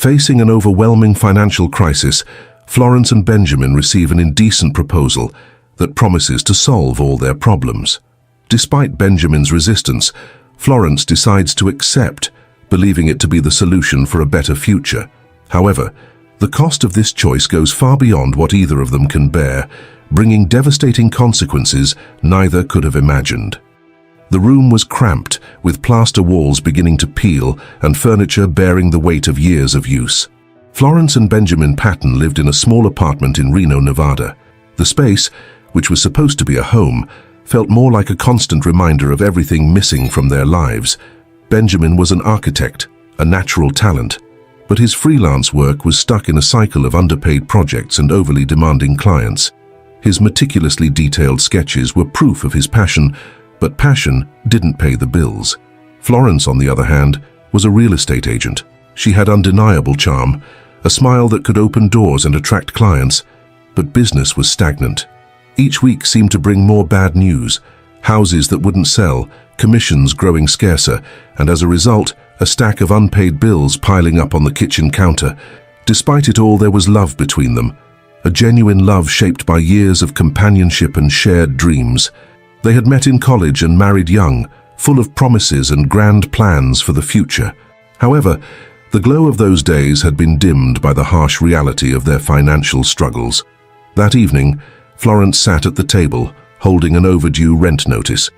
Facing an overwhelming financial crisis, Florence and Benjamin receive an indecent proposal that promises to solve all their problems. Despite Benjamin's resistance, Florence decides to accept, believing it to be the solution for a better future. However, the cost of this choice goes far beyond what either of them can bear, bringing devastating consequences neither could have imagined. The room was cramped, with plaster walls beginning to peel and furniture bearing the weight of years of use. Florence and Benjamin Patton lived in a small apartment in Reno, Nevada. The space, which was supposed to be a home, felt more like a constant reminder of everything missing from their lives. Benjamin was an architect, a natural talent, but his freelance work was stuck in a cycle of underpaid projects and overly demanding clients. His meticulously detailed sketches were proof of his passion, but passion didn't pay the bills. Florence, on the other hand, was a real estate agent. She had undeniable charm, a smile that could open doors and attract clients, but business was stagnant. Each week seemed to bring more bad news, houses that wouldn't sell, commissions growing scarcer, and as a result, a stack of unpaid bills piling up on the kitchen counter. Despite it all, there was love between them, a genuine love shaped by years of companionship and shared dreams. They had met in college and married young, full of promises and grand plans for the future. However, the glow of those days had been dimmed by the harsh reality of their financial struggles. That evening, Florence sat at the table, holding an overdue rent notice.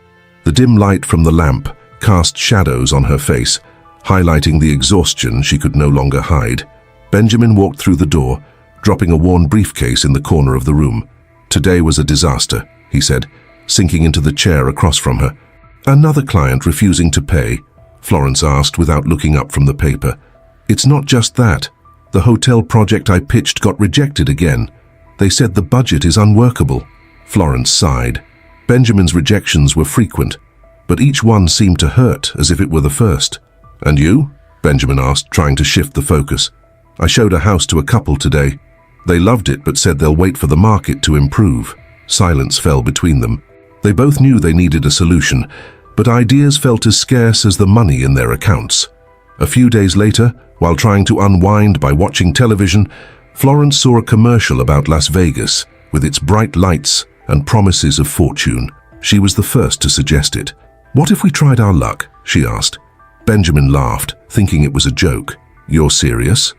The dim light from the lamp cast shadows on her face, highlighting the exhaustion she could no longer hide. Benjamin walked through the door, dropping a worn briefcase in the corner of the room. "Today was a disaster," he said, sinking into the chair across from her. "Another client refusing to pay?" Florence asked without looking up from the paper. "It's not just that. The hotel project I pitched got rejected again. They said the budget is unworkable." Florence sighed. Benjamin's rejections were frequent, but each one seemed to hurt as if it were the first. "And you?" Benjamin asked, trying to shift the focus. "I showed a house to a couple today. They loved it but said they'll wait for the market to improve." Silence fell between them. They both knew they needed a solution, but ideas felt as scarce as the money in their accounts. A few days later, while trying to unwind by watching television, Florence saw a commercial about Las Vegas, with its bright lights and promises of fortune. She was the first to suggest it. "What if we tried our luck?" she asked. Benjamin laughed, thinking it was a joke. "You're serious?"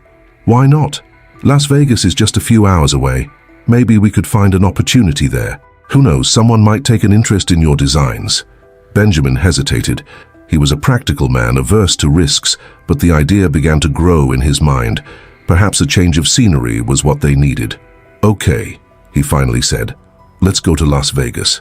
"Why not? Las Vegas is just a few hours away. Maybe we could find an opportunity there. Who knows, someone might take an interest in your designs." Benjamin hesitated. He was a practical man, averse to risks, but the idea began to grow in his mind. Perhaps a change of scenery was what they needed. "Okay," he finally said. "Let's go to Las Vegas."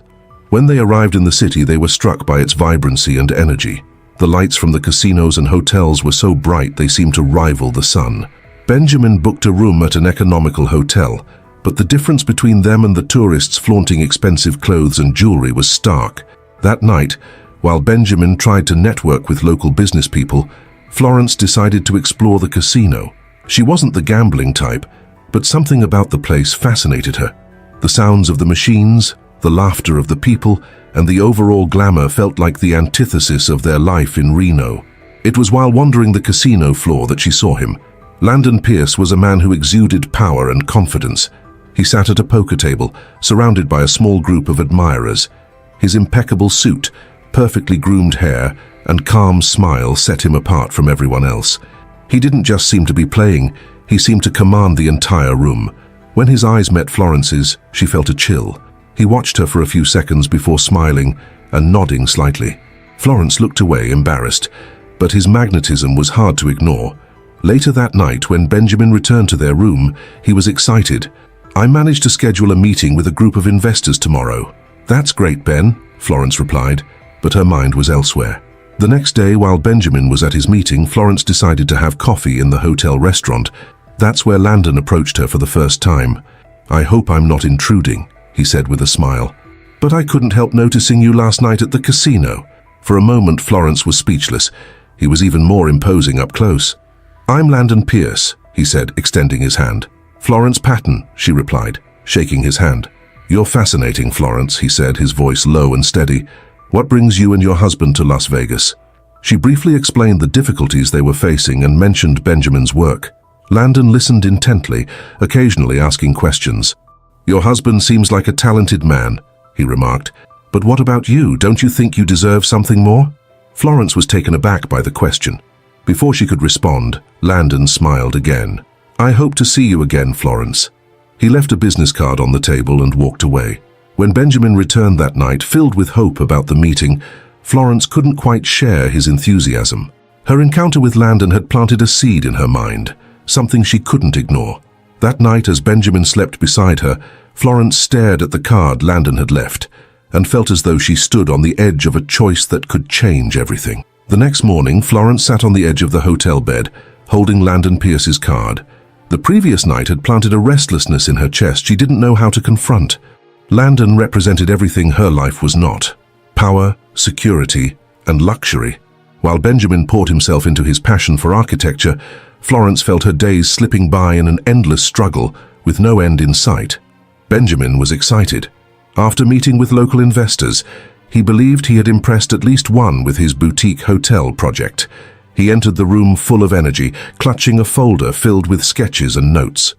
When they arrived in the city, they were struck by its vibrancy and energy. The lights from the casinos and hotels were so bright they seemed to rival the sun. Benjamin booked a room at an economical hotel, but the difference between them and the tourists flaunting expensive clothes and jewelry was stark. That night, while Benjamin tried to network with local business people, Florence decided to explore the casino. She wasn't the gambling type, but something about the place fascinated her. The sounds of the machines, the laughter of the people, and the overall glamour felt like the antithesis of their life in Reno. It was while wandering the casino floor that she saw him. Landon Pierce was a man who exuded power and confidence. He sat at a poker table, surrounded by a small group of admirers. His impeccable suit, perfectly groomed hair, and calm smile set him apart from everyone else. He didn't just seem to be playing, he seemed to command the entire room. When his eyes met Florence's, she felt a chill. He watched her for a few seconds before smiling and nodding slightly. Florence looked away, embarrassed, but his magnetism was hard to ignore. Later that night, when Benjamin returned to their room, he was excited. "I managed to schedule a meeting with a group of investors tomorrow." "That's great, Ben," Florence replied, but her mind was elsewhere. The next day, while Benjamin was at his meeting, Florence decided to have coffee in the hotel restaurant. That's where Landon approached her for the first time. "I hope I'm not intruding," he said with a smile. "But I couldn't help noticing you last night at the casino." For a moment, Florence was speechless. He was even more imposing up close. "I'm Landon Pierce," he said, extending his hand. "Florence Patton," she replied, shaking his hand. "You're fascinating, Florence," he said, his voice low and steady. "What brings you and your husband to Las Vegas?" She briefly explained the difficulties they were facing and mentioned Benjamin's work. Landon listened intently, occasionally asking questions. "Your husband seems like a talented man," he remarked. "But what about you? Don't you think you deserve something more?" Florence was taken aback by the question. Before she could respond, Landon smiled again. "I hope to see you again, Florence." He left a business card on the table and walked away. When Benjamin returned that night, filled with hope about the meeting, Florence couldn't quite share his enthusiasm. Her encounter with Landon had planted a seed in her mind, something she couldn't ignore. That night, as Benjamin slept beside her, Florence stared at the card Landon had left and felt as though she stood on the edge of a choice that could change everything. The next morning, Florence sat on the edge of the hotel bed, holding Landon Pierce's card. The previous night had planted a restlessness in her chest she didn't know how to confront. Landon represented everything her life was not: power, security, and luxury. While Benjamin poured himself into his passion for architecture, Florence felt her days slipping by in an endless struggle with no end in sight. Benjamin was excited. After meeting with local investors, he believed he had impressed at least one with his boutique hotel project. He entered the room full of energy, clutching a folder filled with sketches and notes.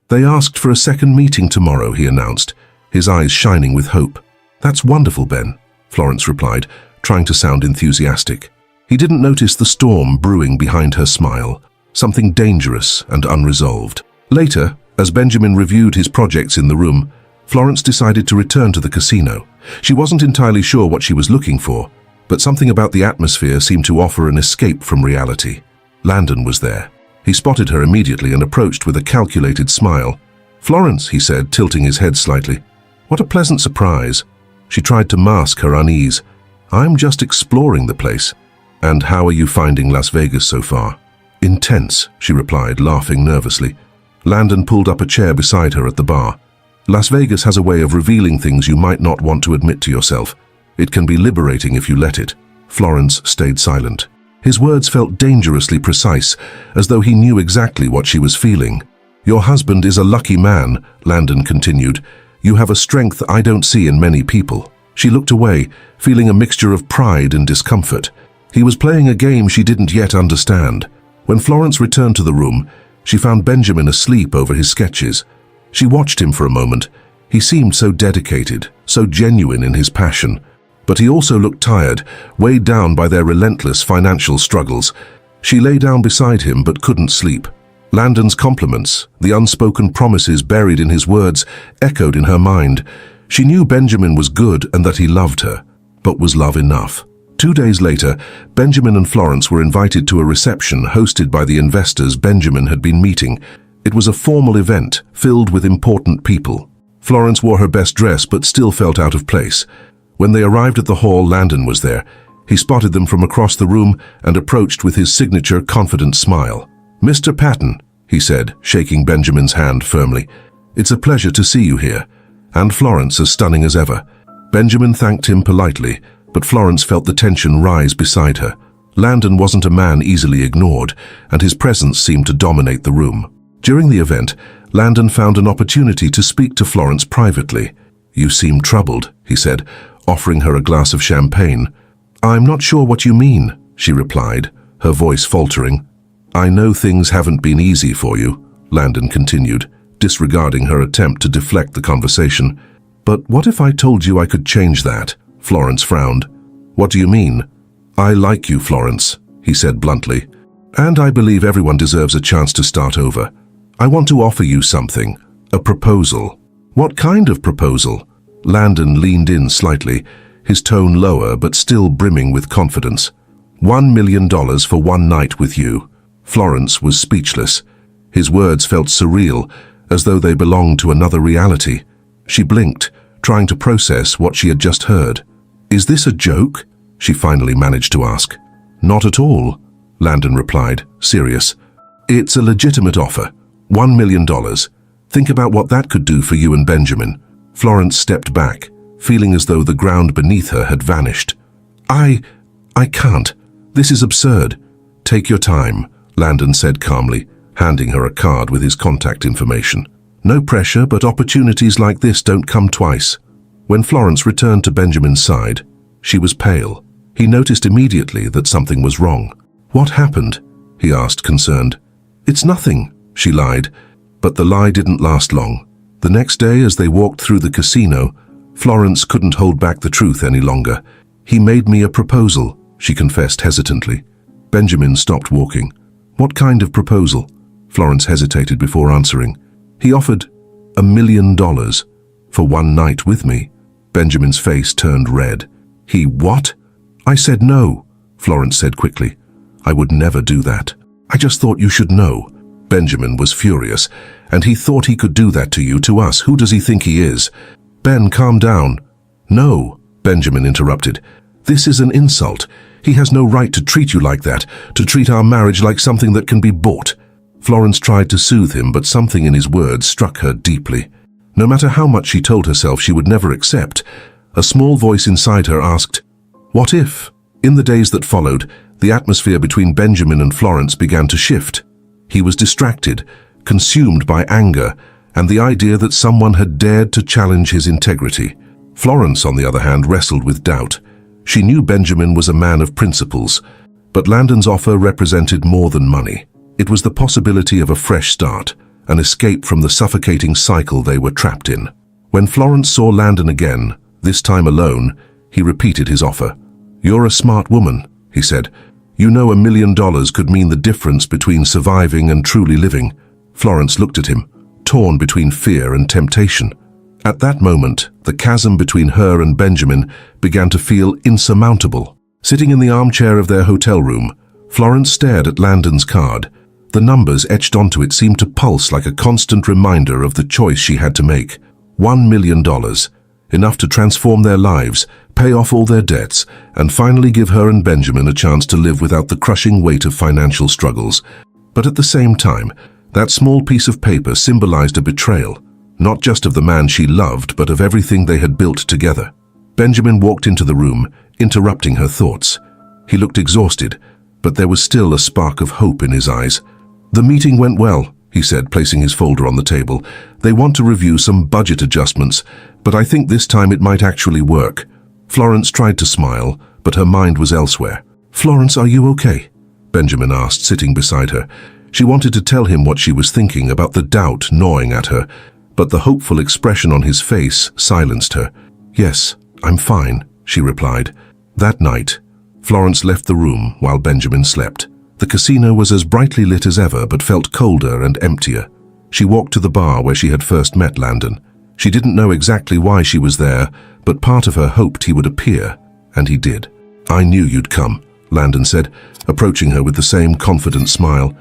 "They asked for a second meeting tomorrow," he announced, his eyes shining with hope. "That's wonderful, Ben," Florence replied, trying to sound enthusiastic. He didn't notice the storm brewing behind her smile, something dangerous and unresolved. Later, as Benjamin reviewed his projects in the room, Florence decided to return to the casino. She wasn't entirely sure what she was looking for, but something about the atmosphere seemed to offer an escape from reality. Landon was there. He spotted her immediately and approached with a calculated smile. "Florence," he said, tilting his head slightly. "What a pleasant surprise." She tried to mask her unease. "I'm just exploring the place." "And how are you finding Las Vegas so far?" "Intense," she replied, laughing nervously. Landon pulled up a chair beside her at the bar. "Las Vegas has a way of revealing things you might not want to admit to yourself. It can be liberating if you let it." Florence stayed silent. His words felt dangerously precise, as though he knew exactly what she was feeling. "Your husband is a lucky man," Landon continued. "You have a strength I don't see in many people." She looked away, feeling a mixture of pride and discomfort. He was playing a game she didn't yet understand. When Florence returned to the room, she found Benjamin asleep over his sketches. She watched him for a moment. He seemed so dedicated, so genuine in his passion. But he also looked tired, weighed down by their relentless financial struggles. She lay down beside him but couldn't sleep. Landon's compliments, the unspoken promises buried in his words, echoed in her mind. She knew Benjamin was good and that he loved her. But was love enough? 2 days later, Benjamin and Florence were invited to a reception hosted by the investors Benjamin had been meeting. It was a formal event, filled with important people. Florence wore her best dress but still felt out of place. When they arrived at the hall, Landon was there. He spotted them from across the room and approached with his signature confident smile. "Mr. Patton," he said, shaking Benjamin's hand firmly. "It's a pleasure to see you here." And Florence as stunning as ever. Benjamin thanked him politely, but Florence felt the tension rise beside her. Landon wasn't a man easily ignored, and his presence seemed to dominate the room. During the event, Landon found an opportunity to speak to Florence privately. "You seem troubled," he said, offering her a glass of champagne. "I'm not sure what you mean," she replied, her voice faltering. "I know things haven't been easy for you," Landon continued, disregarding her attempt to deflect the conversation. "But what if I told you I could change that?" Florence frowned. "What do you mean?" "I like you, Florence," he said bluntly, "and I believe everyone deserves a chance to start over. I want to offer you something, a proposal." "What kind of proposal?" Landon leaned in slightly, his tone lower but still brimming with confidence. $1 million for one night with you." Florence was speechless. His words felt surreal, as though they belonged to another reality. She blinked, trying to process what she had just heard. "Is this a joke?" she finally managed to ask. "Not at all," Landon replied, serious. "It's a legitimate offer. $1 million. Think about what that could do for you and Benjamin." Florence stepped back, feeling as though the ground beneath her had vanished. I can't. This is absurd." "Take your time," Landon said calmly, handing her a card with his contact information. "No pressure, but opportunities like this don't come twice." When Florence returned to Benjamin's side, she was pale. He noticed immediately that something was wrong. "What happened?" he asked, concerned. "It's nothing," she lied. But the lie didn't last long. The next day, as they walked through the casino, Florence couldn't hold back the truth any longer. "He made me a proposal," she confessed hesitantly. Benjamin stopped walking. "What kind of proposal?" Florence hesitated before answering. "He offered $1 million for one night with me." Benjamin's face turned red. "He what?" "I said no," Florence said quickly. "I would never do that. I just thought you should know." Benjamin was furious. "And he thought he could do that to you, to us. Who does he think he is?" "Ben, calm down." "No," Benjamin interrupted. "This is an insult. He has no right to treat you like that, to treat our marriage like something that can be bought." Florence tried to soothe him, but something in his words struck her deeply. No matter how much she told herself she would never accept, a small voice inside her asked, "What if?" In the days that followed, the atmosphere between Benjamin and Florence began to shift. He was distracted, consumed by anger, and the idea that someone had dared to challenge his integrity. Florence, on the other hand, wrestled with doubt. She knew Benjamin was a man of principles, but Landon's offer represented more than money. It was the possibility of a fresh start, an escape from the suffocating cycle they were trapped in. When Florence saw Landon again, this time alone, he repeated his offer. "You're a smart woman," he said. "You know $1 million could mean the difference between surviving and truly living." Florence looked at him, torn between fear and temptation. At that moment, the chasm between her and Benjamin began to feel insurmountable. Sitting in the armchair of their hotel room, Florence stared at Landon's card. The numbers etched onto it seemed to pulse like a constant reminder of the choice she had to make. $1 million, enough to transform their lives, pay off all their debts, and finally give her and Benjamin a chance to live without the crushing weight of financial struggles. But at the same time, that small piece of paper symbolized a betrayal, not just of the man she loved, but of everything they had built together. Benjamin walked into the room, interrupting her thoughts. He looked exhausted, but there was still a spark of hope in his eyes. "The meeting went well," he said, placing his folder on the table. "They want to review some budget adjustments, but I think this time it might actually work." Florence tried to smile, but her mind was elsewhere. "Florence, are you okay?" Benjamin asked, sitting beside her. She wanted to tell him what she was thinking about the doubt gnawing at her, but the hopeful expression on his face silenced her. "Yes, I'm fine," she replied. That night, Florence left the room while Benjamin slept. The casino was as brightly lit as ever, but felt colder and emptier. She walked to the bar where she had first met Landon. She didn't know exactly why she was there, but part of her hoped he would appear, and he did. "I knew you'd come," Landon said, approaching her with the same confident smile.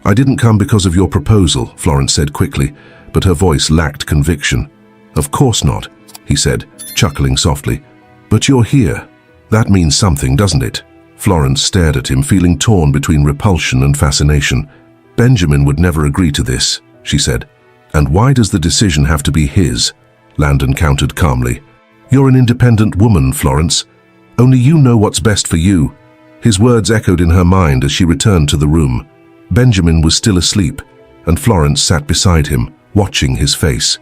"I didn't come because of your proposal," Florence said quickly, but her voice lacked conviction. "Of course not," he said, chuckling softly. "But you're here. That means something, doesn't it?" Florence stared at him, feeling torn between repulsion and fascination. "Benjamin would never agree to this," she said. "And why does the decision have to be his?" Landon countered calmly. "You're an independent woman, Florence. Only you know what's best for you." His words echoed in her mind as she returned to the room. Benjamin was still asleep, and Florence sat beside him, watching his face.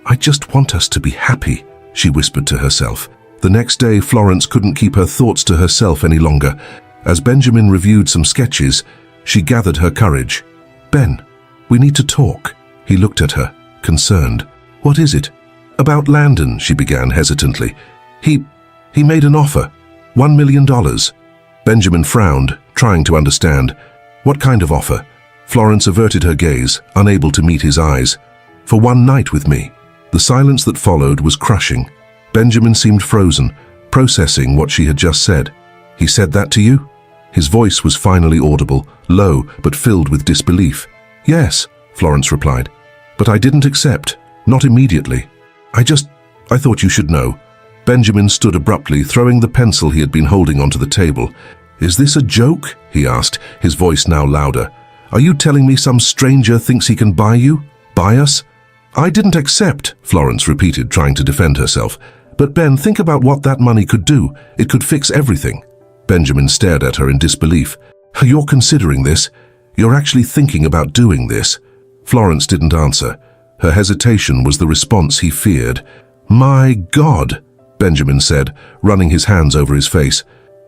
"I just want us to be happy," she whispered to herself. The next day, Florence couldn't keep her thoughts to herself any longer. As Benjamin reviewed some sketches, she gathered her courage. "Ben, we need to talk." He looked at her, concerned. "What is it?" "About Landon," she began hesitantly. He made an offer. $1 million. Benjamin frowned, trying to understand. "What kind of offer?" Florence averted her gaze, unable to meet his eyes. "For one night with me." The silence that followed was crushing. Benjamin seemed frozen, processing what she had just said. "He said that to you?" His voice was finally audible, low but filled with disbelief. "Yes," Florence replied. "But I didn't accept. Not immediately. I thought you should know." Benjamin stood abruptly, throwing the pencil he had been holding onto the table. "Is this a joke?" he asked, his voice now louder. "Are you telling me some stranger thinks he can buy you? Buy us?" "I didn't accept," Florence repeated, trying to defend herself. "But Ben, think about what that money could do. It could fix everything." Benjamin stared at her in disbelief. "You're considering this? You're actually thinking about doing this?" Florence didn't answer. Her hesitation was the response he feared. "My God," Benjamin said, running his hands over his face.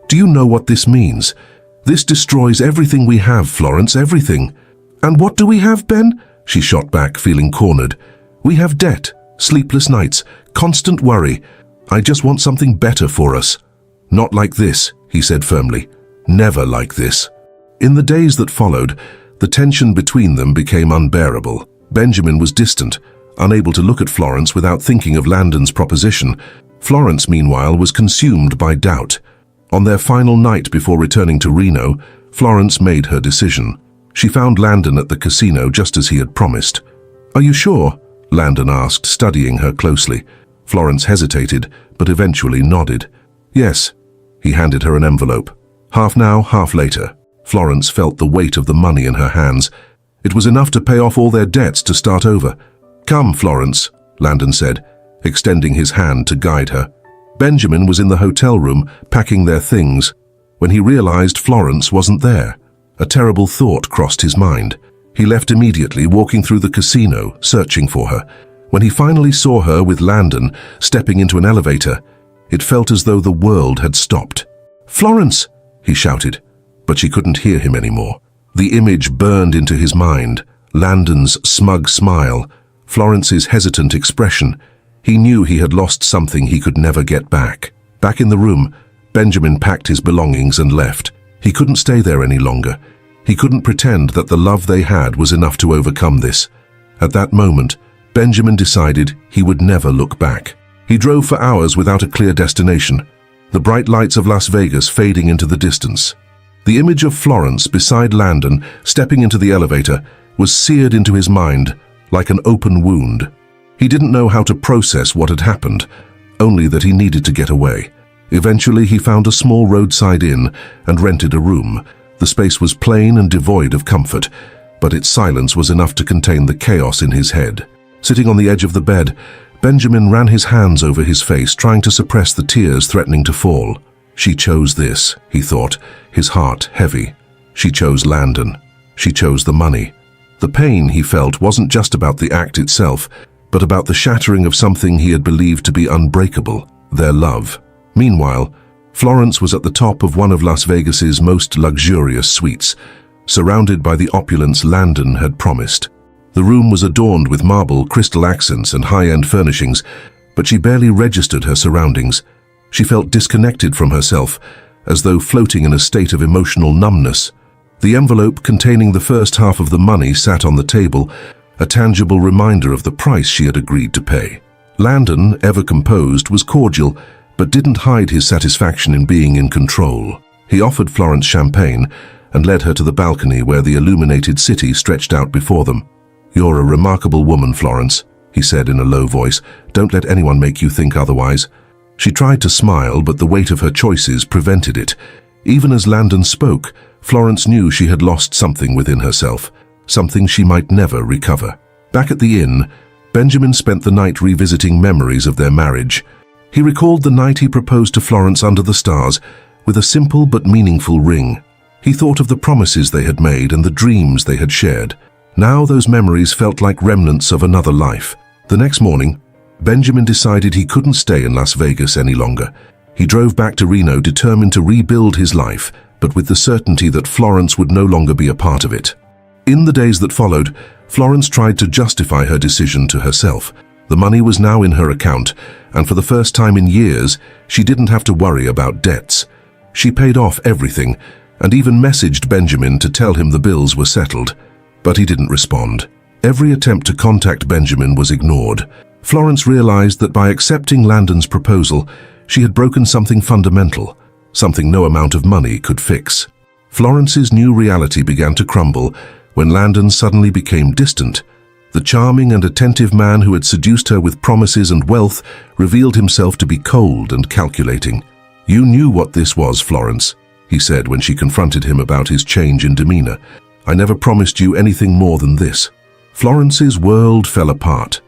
"Do you know what this means? This destroys everything we have, Florence, everything." "And what do we have, Ben?" she shot back, feeling cornered. "We have debt, sleepless nights, constant worry. I just want something better for us." "Not like this," he said firmly. "Never like this." In the days that followed, the tension between them became unbearable. Benjamin was distant, unable to look at Florence without thinking of Landon's proposition. Florence, meanwhile, was consumed by doubt. On their final night before returning to Reno, Florence made her decision. She found Landon at the casino just as he had promised. "Are you sure?" Landon asked, studying her closely. Florence hesitated, but eventually nodded. "Yes." He handed her an envelope. Half now, half later. Florence felt the weight of the money in her hands. It was enough to pay off all their debts to start over. "Come, Florence," Landon said, extending his hand to guide her. Benjamin was in the hotel room, packing their things, when he realized Florence wasn't there. A terrible thought crossed his mind. He left immediately, walking through the casino, searching for her. When he finally saw her with Landon, stepping into an elevator, it felt as though the world had stopped. "Florence!" he shouted, but she couldn't hear him anymore. The image burned into his mind, Landon's smug smile, Florence's hesitant expression. He knew he had lost something he could never get back. Back in the room, Benjamin packed his belongings and left. He couldn't stay there any longer. He couldn't pretend that the love they had was enough to overcome this. At that moment, Benjamin decided he would never look back. He drove for hours without a clear destination, the bright lights of Las Vegas fading into the distance. The image of Florence beside Landon, stepping into the elevator, was seared into his mind like an open wound. He didn't know how to process what had happened, only that he needed to get away. Eventually, he found a small roadside inn and rented a room. The space was plain and devoid of comfort, but its silence was enough to contain the chaos in his head. Sitting on the edge of the bed, Benjamin ran his hands over his face, trying to suppress the tears threatening to fall. She chose this, he thought, his heart heavy. She chose Landon. She chose the money. The pain he felt wasn't just about the act itself, but about the shattering of something he had believed to be unbreakable, their love. Meanwhile, Florence was at the top of one of Las Vegas's most luxurious suites, surrounded by the opulence Landon had promised. The room was adorned with marble, crystal accents, and high-end furnishings, but she barely registered her surroundings. She felt disconnected from herself, as though floating in a state of emotional numbness. The envelope containing the first half of the money sat on the table, a tangible reminder of the price she had agreed to pay. Landon, ever composed, was cordial, but didn't hide his satisfaction in being in control. He offered Florence champagne and led her to the balcony where the illuminated city stretched out before them. "You're a remarkable woman, Florence," he said in a low voice. "Don't let anyone make you think otherwise." She tried to smile, but the weight of her choices prevented it. Even as Landon spoke, Florence knew she had lost something within herself, something she might never recover. Back at the inn, Benjamin spent the night revisiting memories of their marriage. He recalled the night he proposed to Florence under the stars, with a simple but meaningful ring. He thought of the promises they had made and the dreams they had shared. Now those memories felt like remnants of another life. The next morning, Benjamin decided he couldn't stay in Las Vegas any longer. He drove back to Reno, determined to rebuild his life, but with the certainty that Florence would no longer be a part of it. In the days that followed, Florence tried to justify her decision to herself. The money was now in her account, and for the first time in years, she didn't have to worry about debts. She paid off everything, and even messaged Benjamin to tell him the bills were settled. But he didn't respond. Every attempt to contact Benjamin was ignored. Florence realized that by accepting Landon's proposal, she had broken something fundamental, something no amount of money could fix. Florence's new reality began to crumble when Landon suddenly became distant. The charming and attentive man who had seduced her with promises and wealth revealed himself to be cold and calculating. "You knew what this was, Florence," he said when she confronted him about his change in demeanor. "I never promised you anything more than this." Florence's world fell apart.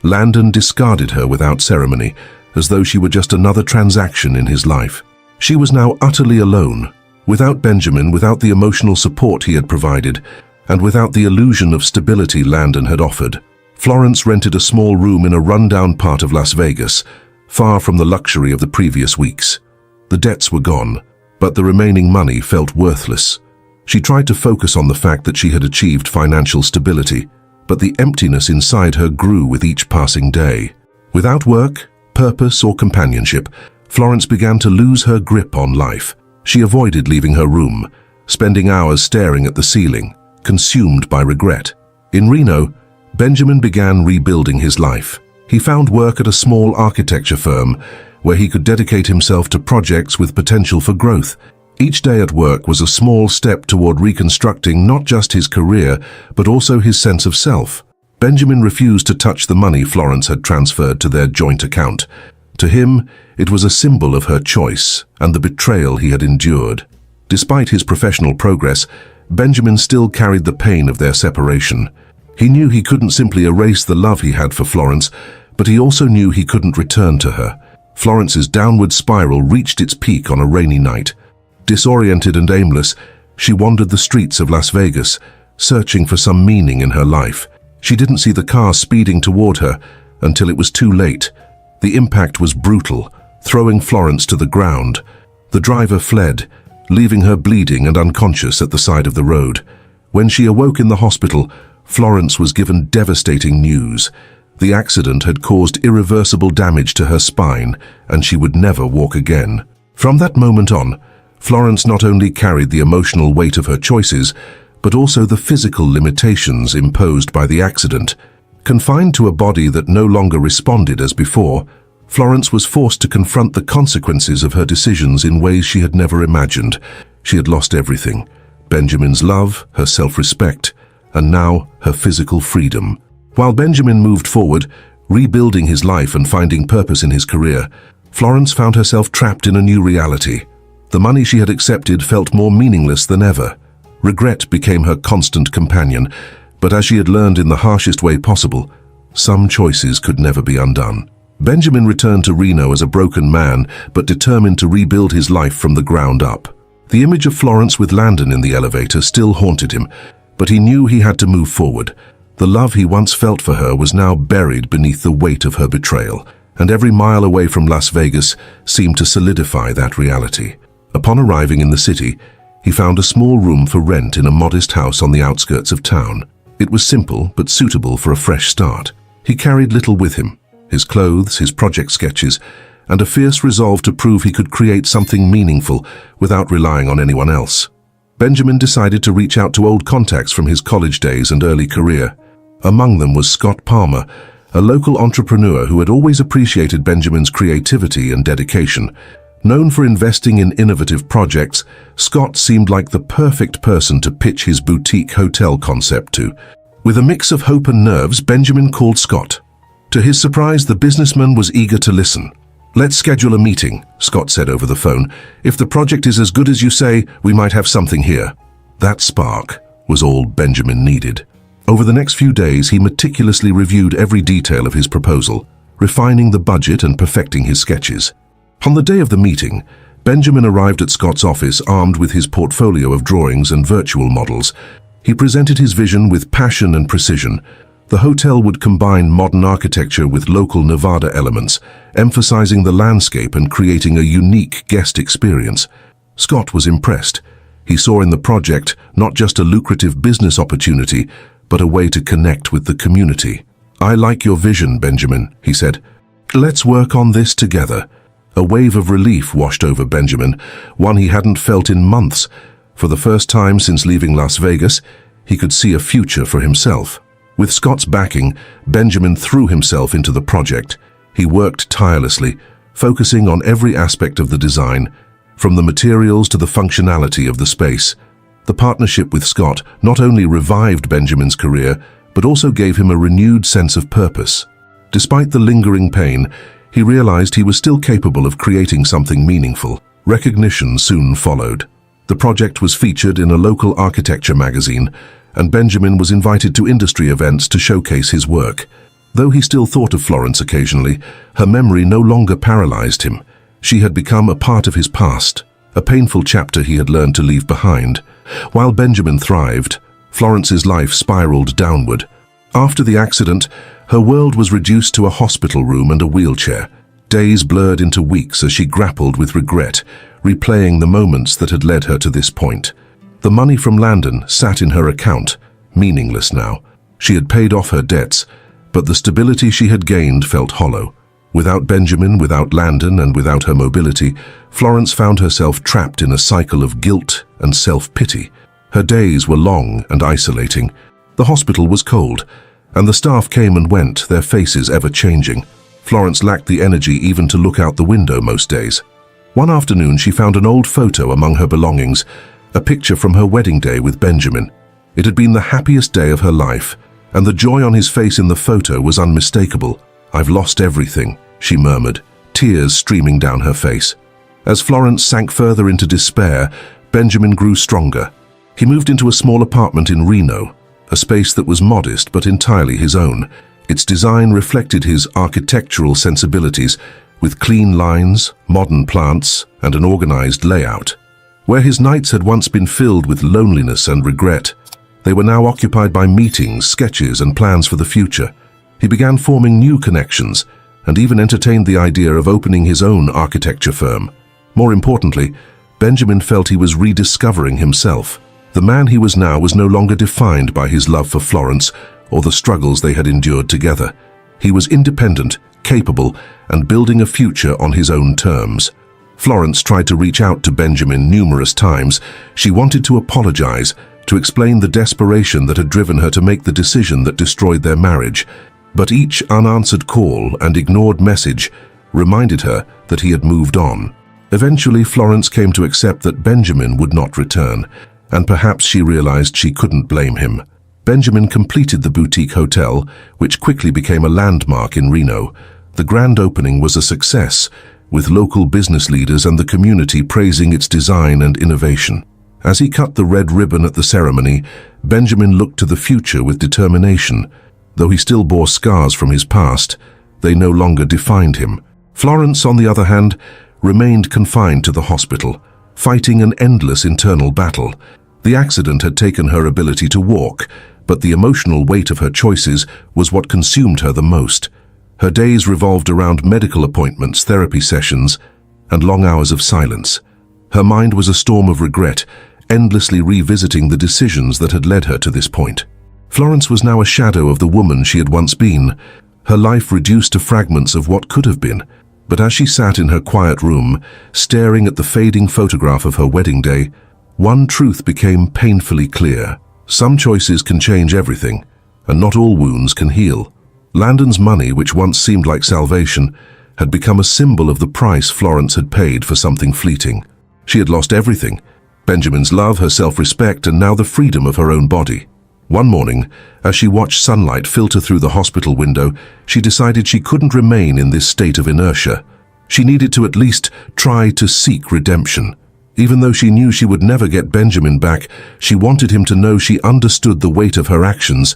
Landon discarded her without ceremony, as though she were just another transaction in his life. She was now utterly alone, without Benjamin, without the emotional support he had provided, and without the illusion of stability Landon had offered. Florence rented a small room in a rundown part of Las Vegas, far from the luxury of the previous weeks. The debts were gone, but the remaining money felt worthless. She tried to focus on the fact that she had achieved financial stability, but the emptiness inside her grew with each passing day. Without work, purpose, or companionship, Florence began to lose her grip on life. She avoided leaving her room, spending hours staring at the ceiling, consumed by regret. In Reno, Benjamin began rebuilding his life. He found work at a small architecture firm where he could dedicate himself to projects with potential for growth. Each day at work was a small step toward reconstructing not just his career, but also his sense of self. Benjamin refused to touch the money Florence had transferred to their joint account. To him, it was a symbol of her choice and the betrayal he had endured. Despite his professional progress, Benjamin still carried the pain of their separation. He knew he couldn't simply erase the love he had for Florence, but he also knew he couldn't return to her. Florence's downward spiral reached its peak on a rainy night. Disoriented and aimless, she wandered the streets of Las Vegas, searching for some meaning in her life. She didn't see the car speeding toward her until it was too late. The impact was brutal, throwing Florence to the ground. The driver fled, leaving her bleeding and unconscious at the side of the road. When she awoke in the hospital, Florence was given devastating news. The accident had caused irreversible damage to her spine, and she would never walk again. From that moment on, Florence not only carried the emotional weight of her choices, but also the physical limitations imposed by the accident. Confined to a body that no longer responded as before, Florence was forced to confront the consequences of her decisions in ways she had never imagined. She had lost everything: Benjamin's love, her self-respect, and now her physical freedom. While Benjamin moved forward, rebuilding his life and finding purpose in his career, Florence found herself trapped in a new reality. The money she had accepted felt more meaningless than ever. Regret became her constant companion, but as she had learned in the harshest way possible, some choices could never be undone. Benjamin returned to Reno as a broken man, but determined to rebuild his life from the ground up. The image of Florence with Landon in the elevator still haunted him, but he knew he had to move forward. The love he once felt for her was now buried beneath the weight of her betrayal, and every mile away from Las Vegas seemed to solidify that reality. Upon arriving in the city, he found a small room for rent in a modest house on the outskirts of town. It was simple but suitable for a fresh start. He carried little with him: his clothes, his project sketches, and a fierce resolve to prove he could create something meaningful without relying on anyone else. Benjamin decided to reach out to old contacts from his college days and early career. Among them was Scott Palmer, a local entrepreneur who had always appreciated Benjamin's creativity and dedication. Known for investing in innovative projects, Scott seemed like the perfect person to pitch his boutique hotel concept to. With a mix of hope and nerves, Benjamin called Scott. To his surprise, the businessman was eager to listen. "Let's schedule a meeting," Scott said over the phone. "If the project is as good as you say, we might have something here." That spark was all Benjamin needed. Over the next few days, he meticulously reviewed every detail of his proposal, refining the budget and perfecting his sketches. On the day of the meeting, Benjamin arrived at Scott's office armed with his portfolio of drawings and virtual models. He presented his vision with passion and precision. The hotel would combine modern architecture with local Nevada elements, emphasizing the landscape and creating a unique guest experience. Scott was impressed. He saw in the project not just a lucrative business opportunity, but a way to connect with the community. "I like your vision, Benjamin," he said. "Let's work on this together." A wave of relief washed over Benjamin, one he hadn't felt in months. For the first time since leaving Las Vegas, he could see a future for himself. With Scott's backing, Benjamin threw himself into the project. He worked tirelessly, focusing on every aspect of the design, from the materials to the functionality of the space. The partnership with Scott not only revived Benjamin's career, but also gave him a renewed sense of purpose. Despite the lingering pain, he realized he was still capable of creating something meaningful. Recognition soon followed. The project was featured in a local architecture magazine, and Benjamin was invited to industry events to showcase his work. Though he still thought of Florence occasionally, her memory no longer paralyzed him. She had become a part of his past, a painful chapter he had learned to leave behind. While Benjamin thrived, Florence's life spiraled downward. After the accident, her world was reduced to a hospital room and a wheelchair. Days blurred into weeks as she grappled with regret, replaying the moments that had led her to this point. The money from Landon sat in her account, meaningless now. She had paid off her debts, but the stability she had gained felt hollow. Without Benjamin, without Landon, and without her mobility, Florence found herself trapped in a cycle of guilt and self-pity. Her days were long and isolating. The hospital was cold, and the staff came and went, their faces ever changing. Florence lacked the energy even to look out the window most days. One afternoon she found an old photo among her belongings, a picture from her wedding day with Benjamin. It had been the happiest day of her life, and the joy on his face in the photo was unmistakable. "I've lost everything," she murmured, tears streaming down her face. As Florence sank further into despair, Benjamin grew stronger. He moved into a small apartment in Reno, a space that was modest but entirely his own. Its design reflected his architectural sensibilities, with clean lines, modern plants, and an organized layout. Where his nights had once been filled with loneliness and regret, they were now occupied by meetings, sketches, and plans for the future. He began forming new connections, and even entertained the idea of opening his own architecture firm. More importantly, Benjamin felt he was rediscovering himself. The man he was now was no longer defined by his love for Florence or the struggles they had endured together. He was independent, capable, and building a future on his own terms. Florence tried to reach out to Benjamin numerous times. She wanted to apologize, to explain the desperation that had driven her to make the decision that destroyed their marriage. But each unanswered call and ignored message reminded her that he had moved on. Eventually, Florence came to accept that Benjamin would not return, and perhaps she realized she couldn't blame him. Benjamin completed the boutique hotel, which quickly became a landmark in Reno. The grand opening was a success, with local business leaders and the community praising its design and innovation. As he cut the red ribbon at the ceremony, Benjamin looked to the future with determination. Though he still bore scars from his past, they no longer defined him. Florence, on the other hand, remained confined to the hospital, fighting an endless internal battle. The accident had taken her ability to walk, but the emotional weight of her choices was what consumed her the most. Her days revolved around medical appointments, therapy sessions, and long hours of silence. Her mind was a storm of regret, endlessly revisiting the decisions that had led her to this point. Florence was now a shadow of the woman she had once been, her life reduced to fragments of what could have been. But as she sat in her quiet room, staring at the fading photograph of her wedding day, one truth became painfully clear. Some choices can change everything, and not all wounds can heal. Landon's money, which once seemed like salvation, had become a symbol of the price Florence had paid for something fleeting. She had lost everything: Benjamin's love, her self-respect, and now the freedom of her own body. One morning, as she watched sunlight filter through the hospital window, she decided she couldn't remain in this state of inertia. She needed to at least try to seek redemption. Even though she knew she would never get Benjamin back, she wanted him to know she understood the weight of her actions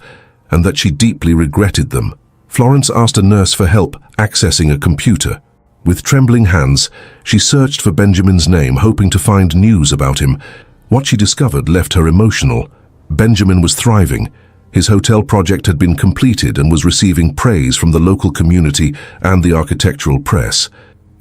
and that she deeply regretted them. Florence asked a nurse for help accessing a computer. With trembling hands, she searched for Benjamin's name, hoping to find news about him. What she discovered left her emotional. Benjamin was thriving. His hotel project had been completed and was receiving praise from the local community and the architectural press.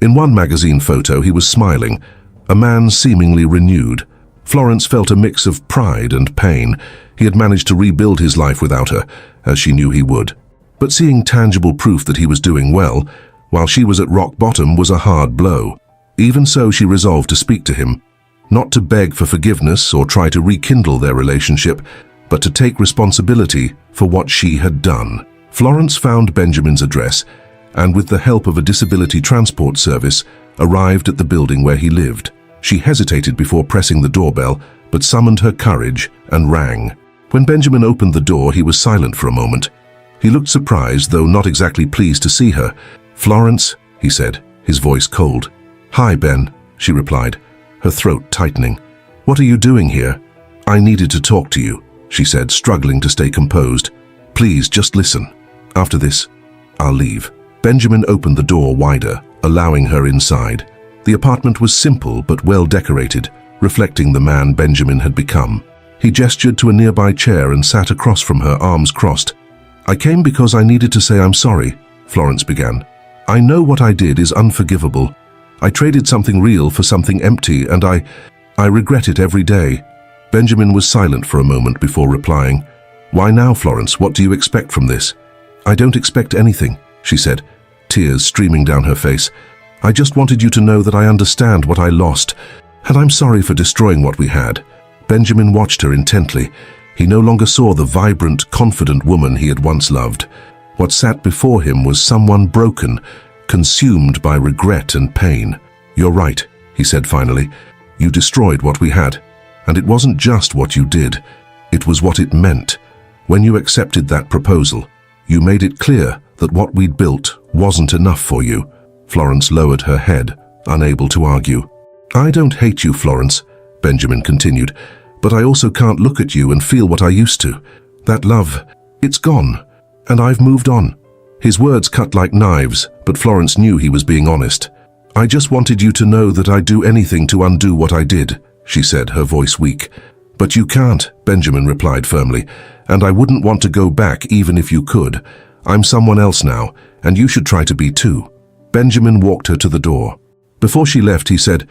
In one magazine photo, he was smiling, a man seemingly renewed. Florence felt a mix of pride and pain. He had managed to rebuild his life without her, as she knew he would. But seeing tangible proof that he was doing well, while she was at rock bottom, was a hard blow. Even so, she resolved to speak to him. Not to beg for forgiveness or try to rekindle their relationship, but to take responsibility for what she had done. Florence found Benjamin's address, and with the help of a disability transport service, arrived at the building where he lived. She hesitated before pressing the doorbell, but summoned her courage and rang. When Benjamin opened the door, he was silent for a moment. He looked surprised, though not exactly pleased to see her. "Florence," he said, his voice cold. "Hi, Ben," she replied, her throat tightening. "What are you doing here?" "I needed to talk to you," she said, struggling to stay composed. "Please, just listen. After this, I'll leave." Benjamin opened the door wider, allowing her inside. The apartment was simple but well decorated, reflecting the man Benjamin had become. He gestured to a nearby chair and sat across from her, arms crossed. "I came because I needed to say I'm sorry," Florence began. "I know what I did is unforgivable. I traded something real for something empty, and I regret it every day." Benjamin was silent for a moment before replying. "Why now, Florence? What do you expect from this?" "I don't expect anything," she said, tears streaming down her face. "I just wanted you to know that I understand what I lost, and I'm sorry for destroying what we had." Benjamin watched her intently. He no longer saw the vibrant, confident woman he had once loved. What sat before him was someone broken, consumed by regret and pain. "You're right," he said finally. "You destroyed what we had. And it wasn't just what you did. It was what it meant. When you accepted that proposal, you made it clear that what we'd built wasn't enough for you." Florence lowered her head, unable to argue. "I don't hate you, Florence," Benjamin continued, "but I also can't look at you and feel what I used to. That love, it's gone, and I've moved on." His words cut like knives, but Florence knew he was being honest. "I just wanted you to know that I'd do anything to undo what I did," she said, her voice weak. "But you can't," Benjamin replied firmly, "and I wouldn't want to go back even if you could. I'm someone else now, and you should try to be too." Benjamin walked her to the door. Before she left, he said,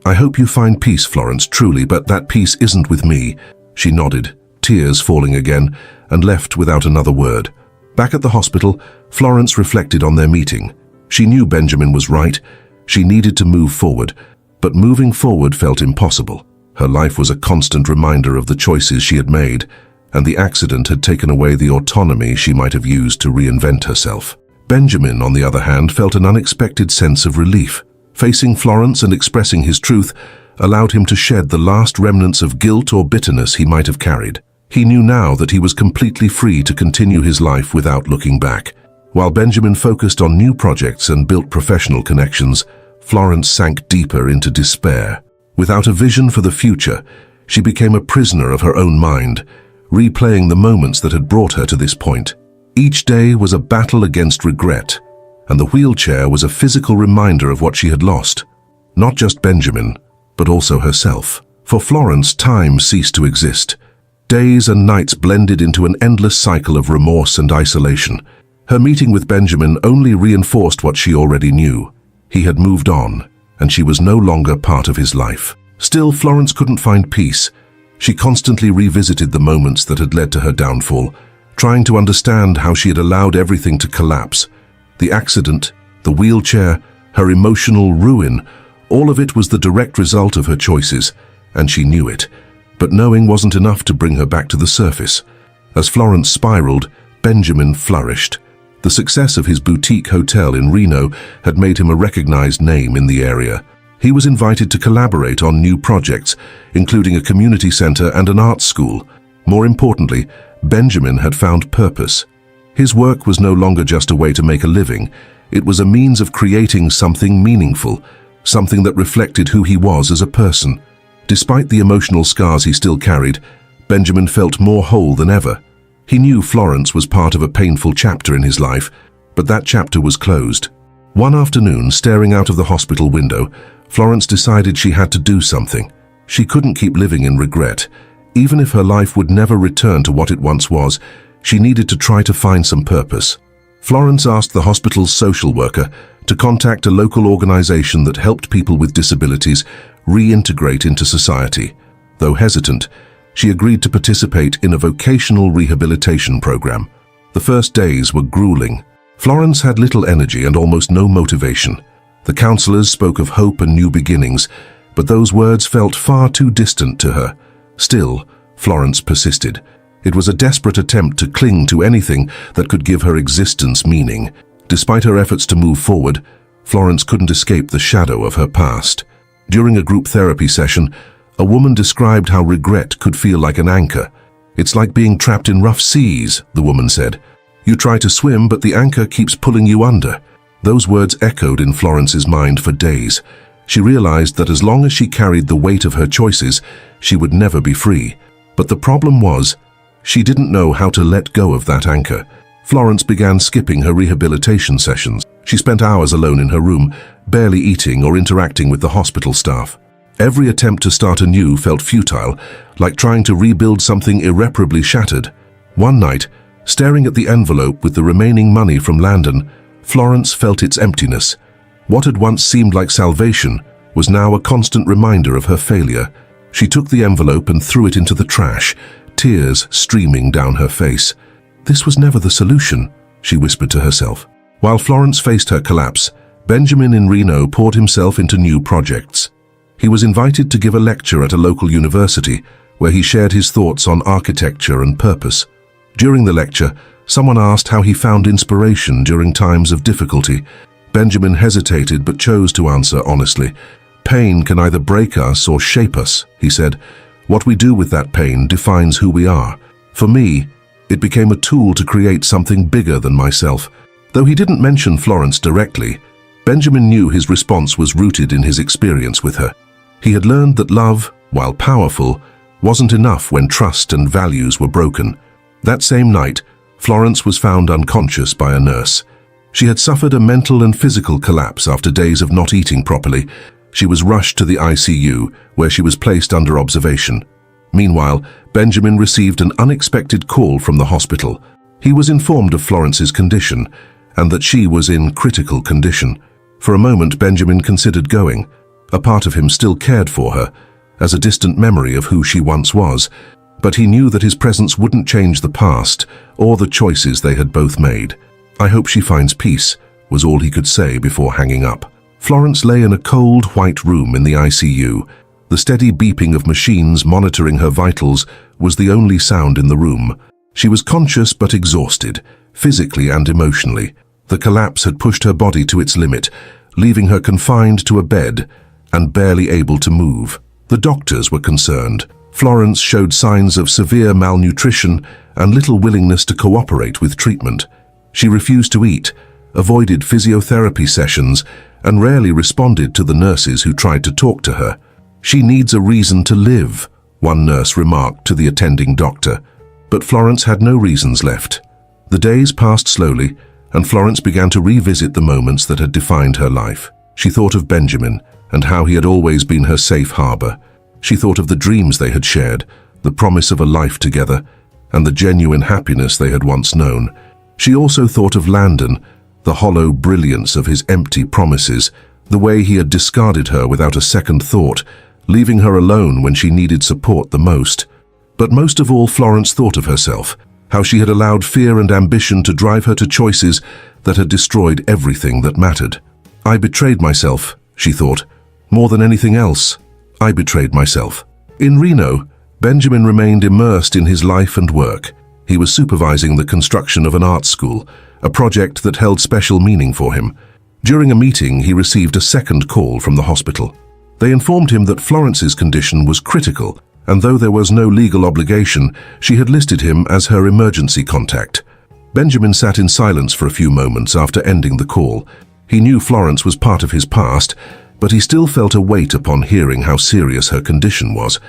"I hope you find peace, Florence, truly, but that peace isn't with me." She nodded, tears falling again, and left without another word. Back at the hospital, Florence reflected on their meeting. She knew Benjamin was right. She needed to move forward, but moving forward felt impossible. Her life was a constant reminder of the choices she had made, and the accident had taken away the autonomy she might have used to reinvent herself. Benjamin, on the other hand, felt an unexpected sense of relief. Facing Florence and expressing his truth allowed him to shed the last remnants of guilt or bitterness he might have carried. He knew now that he was completely free to continue his life without looking back. While Benjamin focused on new projects and built professional connections, Florence sank deeper into despair. Without a vision for the future, she became a prisoner of her own mind, replaying the moments that had brought her to this point. Each day was a battle against regret, and the wheelchair was a physical reminder of what she had lost. Not just Benjamin, but also herself. For Florence, time ceased to exist. Days and nights blended into an endless cycle of remorse and isolation. Her meeting with Benjamin only reinforced what she already knew. He had moved on, and she was no longer part of his life. Still, Florence couldn't find peace. She constantly revisited the moments that had led to her downfall, trying to understand how she had allowed everything to collapse. The accident, the wheelchair, her emotional ruin, all of it was the direct result of her choices, and she knew it. But knowing wasn't enough to bring her back to the surface. As Florence spiraled, Benjamin flourished. The success of his boutique hotel in Reno had made him a recognized name in the area. He was invited to collaborate on new projects, including a community center and an art school. More importantly, Benjamin had found purpose. His work was no longer just a way to make a living. It was a means of creating something meaningful, something that reflected who he was as a person. Despite the emotional scars he still carried, Benjamin felt more whole than ever. He knew Florence was part of a painful chapter in his life, but that chapter was closed. One afternoon, staring out of the hospital window, Florence decided she had to do something. She couldn't keep living in regret. Even if her life would never return to what it once was, she needed to try to find some purpose. Florence asked the hospital's social worker to contact a local organization that helped people with disabilities reintegrate into society. Though hesitant, she agreed to participate in a vocational rehabilitation program. The first days were grueling. Florence had little energy and almost no motivation. The counselors spoke of hope and new beginnings, but those words felt far too distant to her. Still, Florence persisted. It was a desperate attempt to cling to anything that could give her existence meaning. Despite her efforts to move forward, Florence couldn't escape the shadow of her past. During a group therapy session, a woman described how regret could feel like an anchor. "It's like being trapped in rough seas," the woman said. "You try to swim, but the anchor keeps pulling you under." Those words echoed in Florence's mind for days. She realized that as long as she carried the weight of her choices, she would never be free. But the problem was, she didn't know how to let go of that anchor. Florence began skipping her rehabilitation sessions. She spent hours alone in her room, barely eating or interacting with the hospital staff. Every attempt to start anew felt futile, like trying to rebuild something irreparably shattered. One night, staring at the envelope with the remaining money from Landon, Florence felt its emptiness. What had once seemed like salvation was now a constant reminder of her failure. She took the envelope and threw it into the trash, tears streaming down her face. This was never the solution, she whispered to herself. While Florence faced her collapse, Benjamin in Reno poured himself into new projects. He was invited to give a lecture at a local university where he shared his thoughts on architecture and purpose. During the lecture, someone asked how he found inspiration during times of difficulty. Benjamin hesitated but chose to answer honestly. "Pain can either break us or shape us," he said. "What we do with that pain defines who we are. For me, it became a tool to create something bigger than myself." Though he didn't mention Florence directly, Benjamin knew his response was rooted in his experience with her. He had learned that love, while powerful, wasn't enough when trust and values were broken. That same night, Florence was found unconscious by a nurse. She had suffered a mental and physical collapse after days of not eating properly. She was rushed to the ICU, where she was placed under observation. Meanwhile, Benjamin received an unexpected call from the hospital. He was informed of Florence's condition, and that she was in critical condition. For a moment, Benjamin considered going. A part of him still cared for her, as a distant memory of who she once was, but he knew that his presence wouldn't change the past or the choices they had both made. "I hope she finds peace," was all he could say before hanging up. Florence lay in a cold, white room in the ICU. The steady beeping of machines monitoring her vitals was the only sound in the room. She was conscious but exhausted, physically and emotionally. The collapse had pushed her body to its limit, leaving her confined to a bed and barely able to move. The doctors were concerned. Florence showed signs of severe malnutrition and little willingness to cooperate with treatment. She refused to eat, avoided physiotherapy sessions, and rarely responded to the nurses who tried to talk to her. "She needs a reason to live," one nurse remarked to the attending doctor. But Florence had no reasons left. The days passed slowly, and Florence began to revisit the moments that had defined her life. She thought of Benjamin and how he had always been her safe harbor. She thought of the dreams they had shared, the promise of a life together, and the genuine happiness they had once known. She also thought of Landon, the hollow brilliance of his empty promises, the way he had discarded her without a second thought, leaving her alone when she needed support the most. But most of all, Florence thought of herself, how she had allowed fear and ambition to drive her to choices that had destroyed everything that mattered. "I betrayed myself," she thought. "More than anything else, I betrayed myself." In Reno, Benjamin remained immersed in his life and work. He was supervising the construction of an art school, a project that held special meaning for him. During a meeting, he received a second call from the hospital. They informed him that Florence's condition was critical, and though there was no legal obligation, she had listed him as her emergency contact. Benjamin sat in silence for a few moments after ending the call. He knew Florence was part of his past, but he still felt a weight upon hearing how serious her condition was.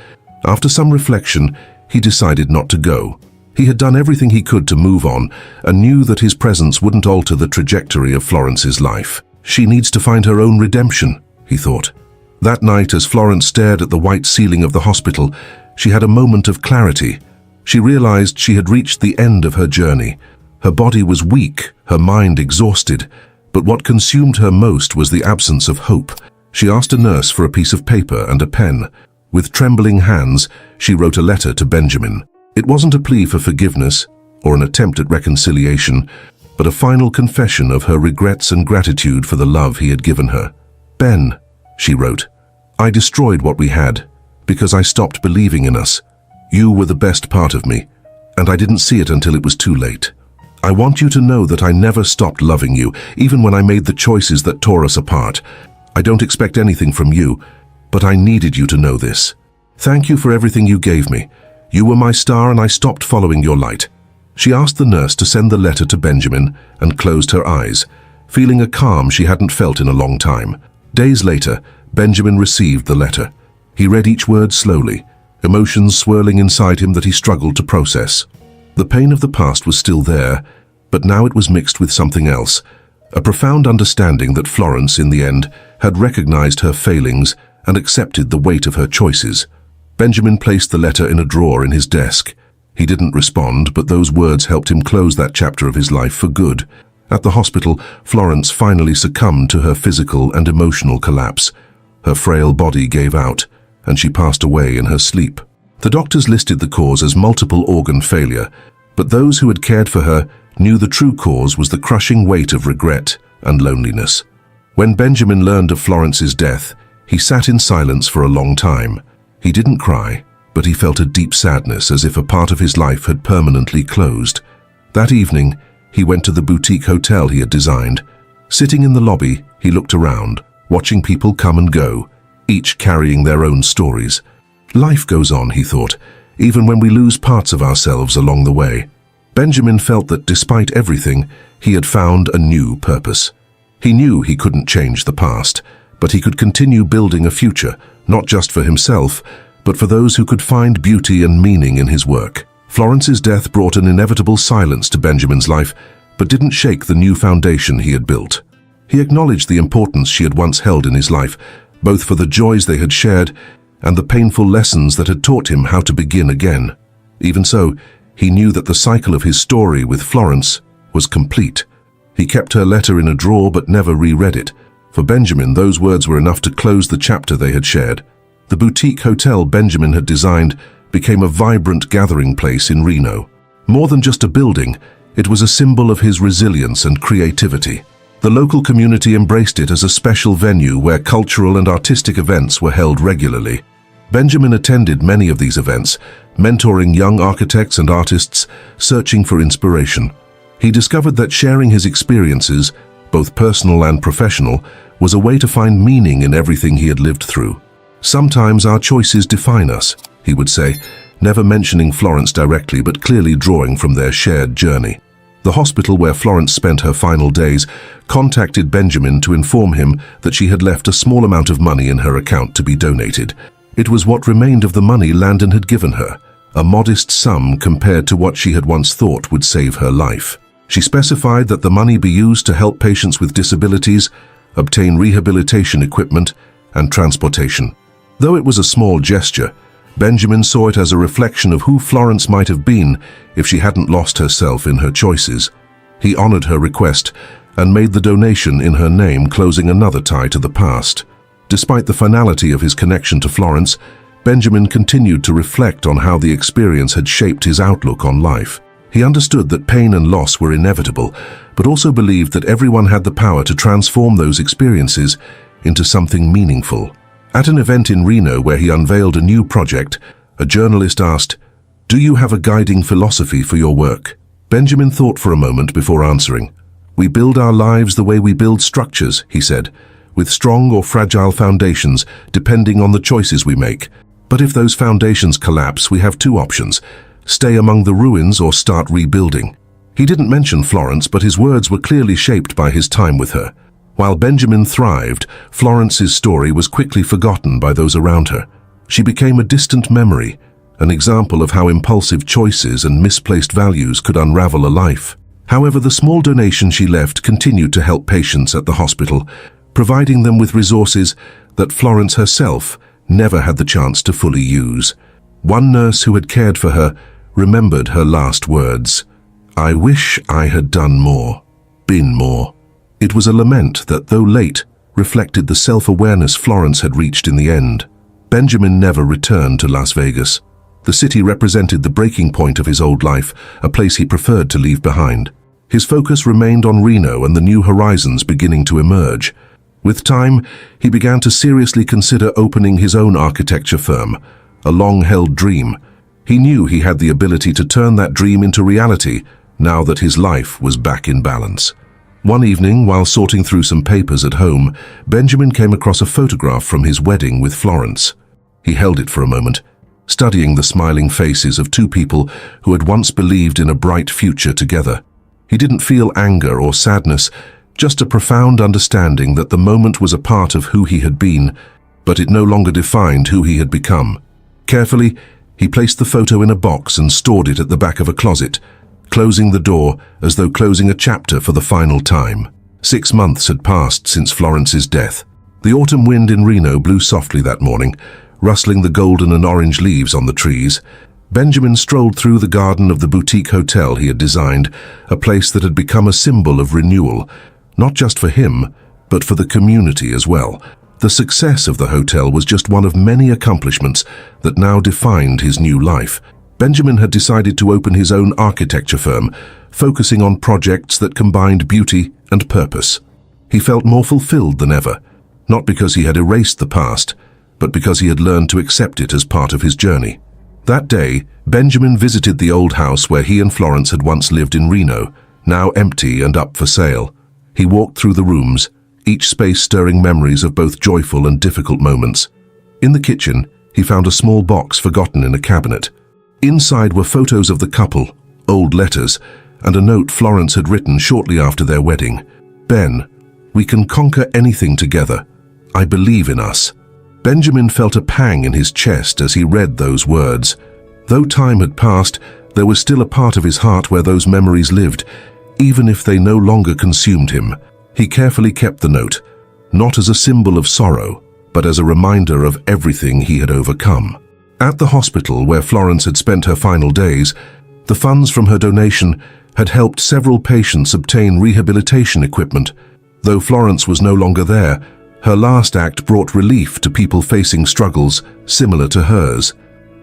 After some reflection, he decided not to go. He had done everything he could to move on, and knew that his presence wouldn't alter the trajectory of Florence's life. "She needs to find her own redemption," he thought. That night, as Florence stared at the white ceiling of the hospital, she had a moment of clarity. She realized she had reached the end of her journey. Her body was weak, her mind exhausted, but what consumed her most was the absence of hope. She asked a nurse for a piece of paper and a pen. With trembling hands, she wrote a letter to Benjamin. It wasn't a plea for forgiveness or an attempt at reconciliation, but a final confession of her regrets and gratitude for the love he had given her. "Ben," she wrote, "I destroyed what we had because I stopped believing in us. You were the best part of me, and I didn't see it until it was too late. I want you to know that I never stopped loving you, even when I made the choices that tore us apart. I don't expect anything from you, but I needed you to know this. Thank you for everything you gave me. You were my star and I stopped following your light." She asked the nurse to send the letter to Benjamin and closed her eyes, feeling a calm she hadn't felt in a long time. Days later, Benjamin received the letter. He read each word slowly, emotions swirling inside him that he struggled to process. The pain of the past was still there, but now it was mixed with something else, a profound understanding that Florence, in the end, had recognized her failings and accepted the weight of her choices. Benjamin placed the letter in a drawer in his desk. He didn't respond, but those words helped him close that chapter of his life for good. At the hospital, Florence finally succumbed to her physical and emotional collapse. Her frail body gave out, and she passed away in her sleep. The doctors listed the cause as multiple organ failure, but those who had cared for her knew the true cause was the crushing weight of regret and loneliness. When Benjamin learned of Florence's death, he sat in silence for a long time. He didn't cry, but he felt a deep sadness, as if a part of his life had permanently closed. That evening, he went to the boutique hotel he had designed. Sitting in the lobby, he looked around, watching people come and go, each carrying their own stories. Life goes on, he thought, even when we lose parts of ourselves along the way. Benjamin felt that despite everything, he had found a new purpose. He knew he couldn't change the past, but he could continue building a future, not just for himself, but for those who could find beauty and meaning in his work. Florence's death brought an inevitable silence to Benjamin's life, but didn't shake the new foundation he had built. He acknowledged the importance she had once held in his life, both for the joys they had shared and the painful lessons that had taught him how to begin again. Even so, he knew that the cycle of his story with Florence was complete. He kept her letter in a drawer but never reread it. For Benjamin, those words were enough to close the chapter they had shared. The boutique hotel Benjamin had designed became a vibrant gathering place in Reno. More than just a building, it was a symbol of his resilience and creativity. The local community embraced it as a special venue where cultural and artistic events were held regularly. Benjamin attended many of these events, mentoring young architects and artists searching for inspiration. He discovered that sharing his experiences, both personal and professional, was a way to find meaning in everything he had lived through. Sometimes our choices define us, he would say, never mentioning Florence directly but clearly drawing from their shared journey. The hospital where Florence spent her final days contacted Benjamin to inform him that she had left a small amount of money in her account to be donated. It was what remained of the money Landon had given her, a modest sum compared to what she had once thought would save her life. She specified that the money be used to help patients with disabilities, obtain rehabilitation equipment, and transportation. Though it was a small gesture, Benjamin saw it as a reflection of who Florence might have been if she hadn't lost herself in her choices. He honored her request and made the donation in her name, closing another tie to the past. Despite the finality of his connection to Florence, Benjamin continued to reflect on how the experience had shaped his outlook on life. He understood that pain and loss were inevitable, but also believed that everyone had the power to transform those experiences into something meaningful. At an event in Reno where he unveiled a new project, a journalist asked, "Do you have a guiding philosophy for your work?" Benjamin thought for a moment before answering. "We build our lives the way we build structures," he said, "with strong or fragile foundations depending on the choices we make. But if those foundations collapse, we have two options: stay among the ruins or start rebuilding." He didn't mention Florence, but his words were clearly shaped by his time with her. While Benjamin thrived, Florence's story was quickly forgotten by those around her. She became a distant memory, an example of how impulsive choices and misplaced values could unravel a life. However, the small donation she left continued to help patients at the hospital, providing them with resources that Florence herself never had the chance to fully use. One nurse who had cared for her remembered her last words, "I wish I had done more, been more." It was a lament that, though late, reflected the self-awareness Florence had reached in the end. Benjamin never returned to Las Vegas. The city represented the breaking point of his old life, a place he preferred to leave behind. His focus remained on Reno and the new horizons beginning to emerge. With time, he began to seriously consider opening his own architecture firm, a long-held dream. He knew he had the ability to turn that dream into reality now that his life was back in balance. One evening, while sorting through some papers at home, Benjamin came across a photograph from his wedding with Florence. He held it for a moment, studying the smiling faces of two people who had once believed in a bright future together. He didn't feel anger or sadness, just a profound understanding that the moment was a part of who he had been, but it no longer defined who he had become. Carefully, he placed the photo in a box and stored it at the back of a closet, closing the door as though closing a chapter for the final time. 6 months had passed since Florence's death. The autumn wind in Reno blew softly that morning, rustling the golden and orange leaves on the trees. Benjamin strolled through the garden of the boutique hotel he had designed, a place that had become a symbol of renewal, not just for him, but for the community as well. The success of the hotel was just one of many accomplishments that now defined his new life. Benjamin had decided to open his own architecture firm, focusing on projects that combined beauty and purpose. He felt more fulfilled than ever, not because he had erased the past, but because he had learned to accept it as part of his journey. That day, Benjamin visited the old house where he and Florence had once lived in Reno, now empty and up for sale. He walked through the rooms, each space stirring memories of both joyful and difficult moments. In the kitchen, he found a small box forgotten in a cabinet. Inside were photos of the couple, old letters, and a note Florence had written shortly after their wedding. "Ben, we can conquer anything together. I believe in us." Benjamin felt a pang in his chest as he read those words. Though time had passed, there was still a part of his heart where those memories lived, even if they no longer consumed him. He carefully kept the note, not as a symbol of sorrow, but as a reminder of everything he had overcome. At the hospital where Florence had spent her final days, the funds from her donation had helped several patients obtain rehabilitation equipment. Though Florence was no longer there, her last act brought relief to people facing struggles similar to hers.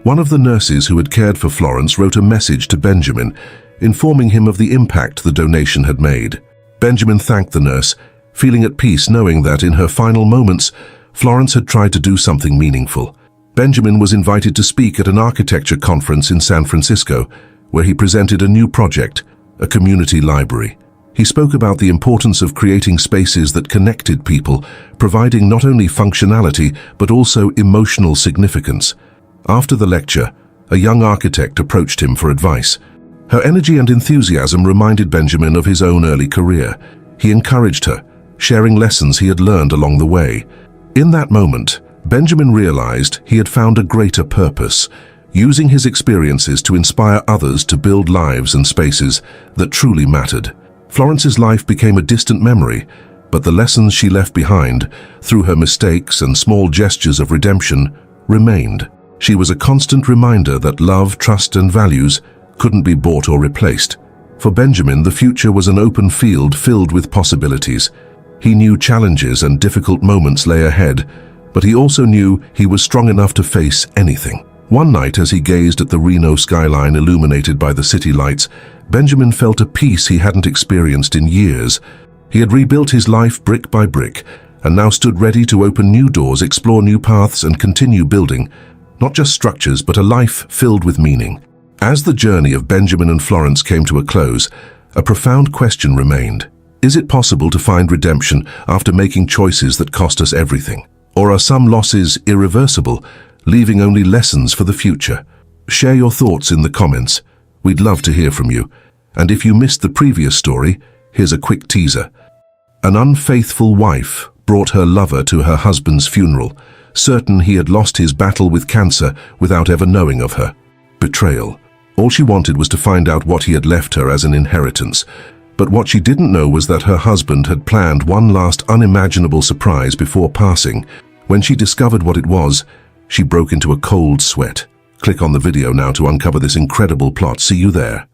One of the nurses who had cared for Florence wrote a message to Benjamin, informing him of the impact the donation had made. Benjamin thanked the nurse, feeling at peace knowing that in her final moments, Florence had tried to do something meaningful. Benjamin was invited to speak at an architecture conference in San Francisco, where he presented a new project, a community library. He spoke about the importance of creating spaces that connected people, providing not only functionality but also emotional significance. After the lecture, a young architect approached him for advice. Her energy and enthusiasm reminded Benjamin of his own early career. He encouraged her, sharing lessons he had learned along the way. In that moment, Benjamin realized he had found a greater purpose, using his experiences to inspire others to build lives and spaces that truly mattered. Florence's life became a distant memory, but the lessons she left behind, through her mistakes and small gestures of redemption, remained. She was a constant reminder that love, trust, and values couldn't be bought or replaced. For Benjamin, the future was an open field filled with possibilities. He knew challenges and difficult moments lay ahead, but he also knew he was strong enough to face anything. One night, as he gazed at the Reno skyline illuminated by the city lights, Benjamin felt a peace he hadn't experienced in years. He had rebuilt his life brick by brick, and now stood ready to open new doors, explore new paths, and continue building, not just structures, but a life filled with meaning. As the journey of Benjamin and Florence came to a close, a profound question remained. Is it possible to find redemption after making choices that cost us everything? Or are some losses irreversible, leaving only lessons for the future? Share your thoughts in the comments. We'd love to hear from you. And if you missed the previous story, here's a quick teaser. An unfaithful wife brought her lover to her husband's funeral, certain he had lost his battle with cancer without ever knowing of her. Betrayal. All she wanted was to find out what he had left her as an inheritance. But what she didn't know was that her husband had planned one last unimaginable surprise before passing. When she discovered what it was, she broke into a cold sweat. Click on the video now to uncover this incredible plot. See you there.